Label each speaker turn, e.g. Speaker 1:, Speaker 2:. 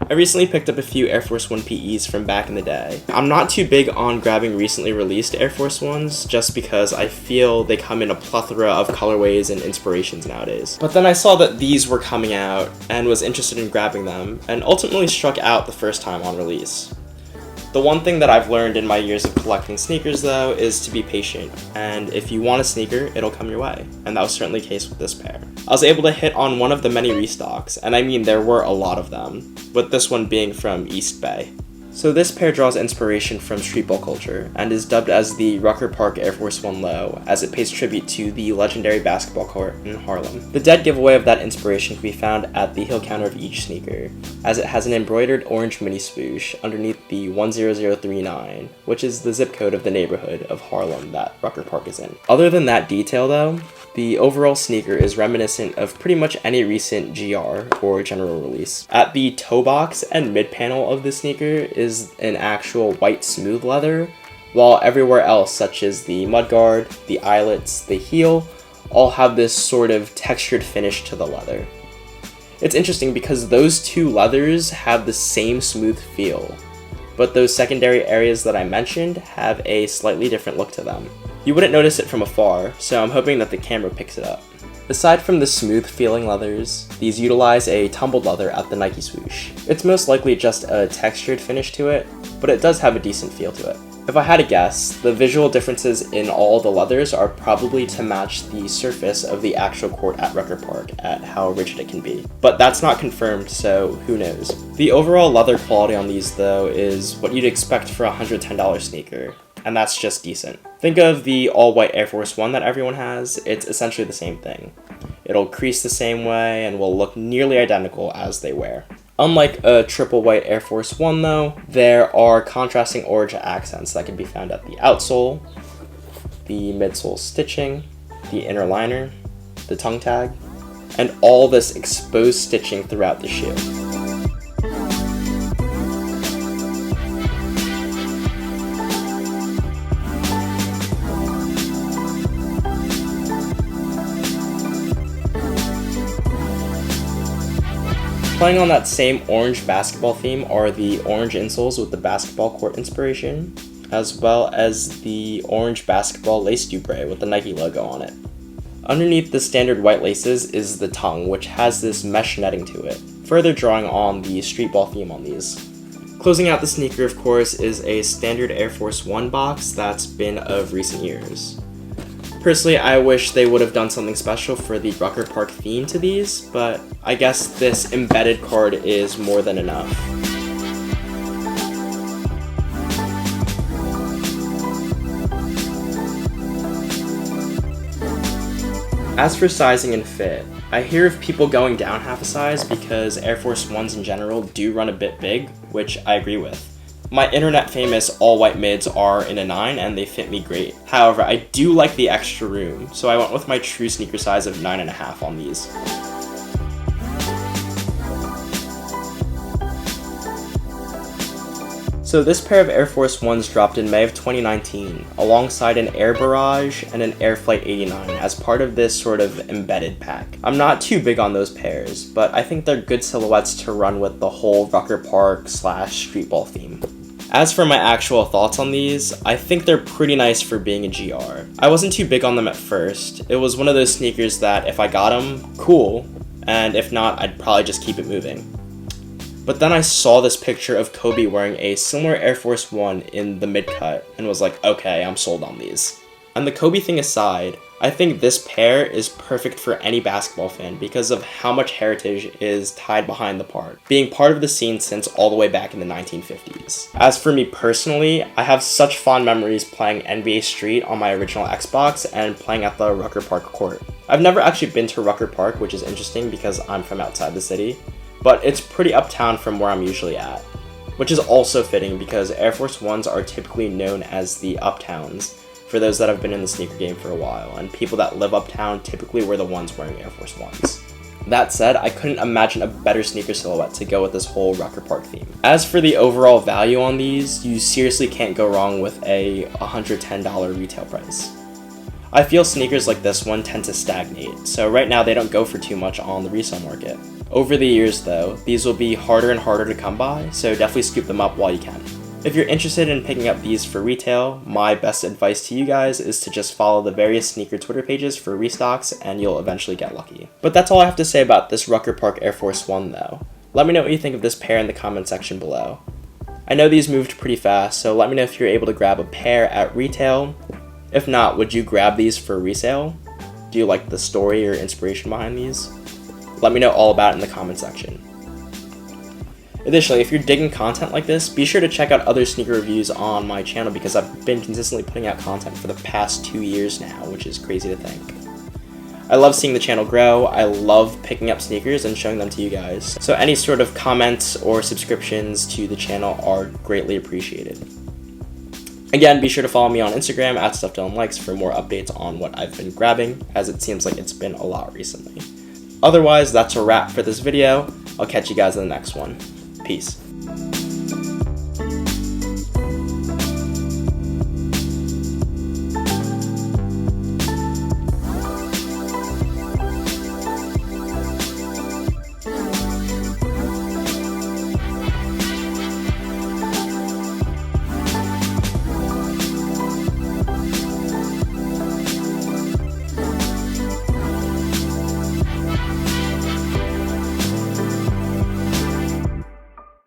Speaker 1: I recently picked up a few Air Force 1 PEs from back in the day. I'm not too big on grabbing recently released Air Force 1s just because I feel they come in a plethora of colorways and inspirations nowadays. But then I saw that these were coming out and was interested in grabbing them, and ultimately struck out the first time on release. The one thing that I've learned in my years of collecting sneakers though is to be patient, and if you want a sneaker, it'll come your way, and that was certainly the case with this pair. I was able to hit on one of the many restocks, and I mean there were a lot of them, with this one being from East Bay. So this pair draws inspiration from streetball culture, and is dubbed as the Rucker Park Air Force 1 Low, as it pays tribute to the legendary basketball court in Harlem. The dead giveaway of that inspiration can be found at the heel counter of each sneaker, as it has an embroidered orange mini swoosh underneath the 10039, which is the zip code of the neighborhood of Harlem that Rucker Park is in. Other than that detail though, the overall sneaker is reminiscent of pretty much any recent GR or general release. At the toe box and mid panel of the sneaker is an actual white smooth leather, while everywhere else such as the mudguard, the eyelets, the heel, all have this sort of textured finish to the leather. It's interesting because those two leathers have the same smooth feel, but those secondary areas that I mentioned have a slightly different look to them. You wouldn't notice it from afar, so I'm hoping that the camera picks it up. Aside from the smooth feeling leathers, these utilize a tumbled leather at the Nike swoosh. It's most likely just a textured finish to it, but it does have a decent feel to it. If I had to guess, the visual differences in all the leathers are probably to match the surface of the actual court at Rucker Park at how rigid it can be. But that's not confirmed, so who knows. The overall leather quality on these though is what you'd expect for a $110 sneaker, and that's just decent. Think of the all-white Air Force 1 that everyone has, it's essentially the same thing. It'll crease the same way and will look nearly identical as they wear. Unlike a triple white Air Force 1 though, there are contrasting orange accents that can be found at the outsole, the midsole stitching, the inner liner, the tongue tag, and all this exposed stitching throughout the shoe. Playing on that same orange basketball theme are the orange insoles with the basketball court inspiration, as well as the orange basketball lace dubre with the Nike logo on it. Underneath the standard white laces is the tongue, which has this mesh netting to it, further drawing on the streetball theme on these. Closing out the sneaker, of course, is a standard Air Force 1 box that's been of recent years. Personally, I wish they would have done something special for the Rucker Park theme to these, but I guess this embedded card is more than enough. As for sizing and fit, I hear of people going down half a size because Air Force 1s in general do run a bit big, which I agree with. My internet famous all-white mids are in a 9 and they fit me great. However, I do like the extra room, so I went with my true sneaker size of 9.5 on these. So this pair of Air Force 1s dropped in May of 2019, alongside an Air Barrage and an Air Flight 89 as part of this sort of embedded pack. I'm not too big on those pairs, but I think they're good silhouettes to run with the whole Rucker Park / streetball theme. As for my actual thoughts on these, I think they're pretty nice for being a GR. I wasn't too big on them at first. It was one of those sneakers that if I got them, cool, and if not, I'd probably just keep it moving. But then I saw this picture of Kobe wearing a similar Air Force 1 in the mid-cut and was like, okay, I'm sold on these. And the Kobe thing aside, I think this pair is perfect for any basketball fan because of how much heritage is tied behind the part, being part of the scene since all the way back in the 1950s. As for me personally, I have such fond memories playing NBA Street on my original Xbox and playing at the Rucker Park court. I've never actually been to Rucker Park, which is interesting because I'm from outside the city, but it's pretty uptown from where I'm usually at, which is also fitting because Air Force 1s are typically known as the uptowns for those that have been in the sneaker game for a while, and people that live uptown typically were the ones wearing Air Force 1s. That said, I couldn't imagine a better sneaker silhouette to go with this whole Rucker Park theme. As for the overall value on these, you seriously can't go wrong with a $110 retail price. I feel sneakers like this one tend to stagnate, so right now they don't go for too much on the resale market. Over the years though, these will be harder and harder to come by, so definitely scoop them up while you can. If you're interested in picking up these for retail, my best advice to you guys is to just follow the various sneaker Twitter pages for restocks and you'll eventually get lucky. But that's all I have to say about this Rucker Park Air Force 1 though. Let me know what you think of this pair in the comment section below. I know these moved pretty fast, so let me know if you're able to grab a pair at retail. If not, would you grab these for resale? Do you like the story or inspiration behind these? Let me know all about it in the comment section. Additionally, if you're digging content like this, be sure to check out other sneaker reviews on my channel because I've been consistently putting out content for the past 2 years now, which is crazy to think. I love seeing the channel grow. I love picking up sneakers and showing them to you guys. So any sort of comments or subscriptions to the channel are greatly appreciated. Again, be sure to follow me on Instagram at StuffDylanLikes for more updates on what I've been grabbing, as it seems like it's been a lot recently. Otherwise, that's a wrap for this video. I'll catch you guys in the next one. Peace.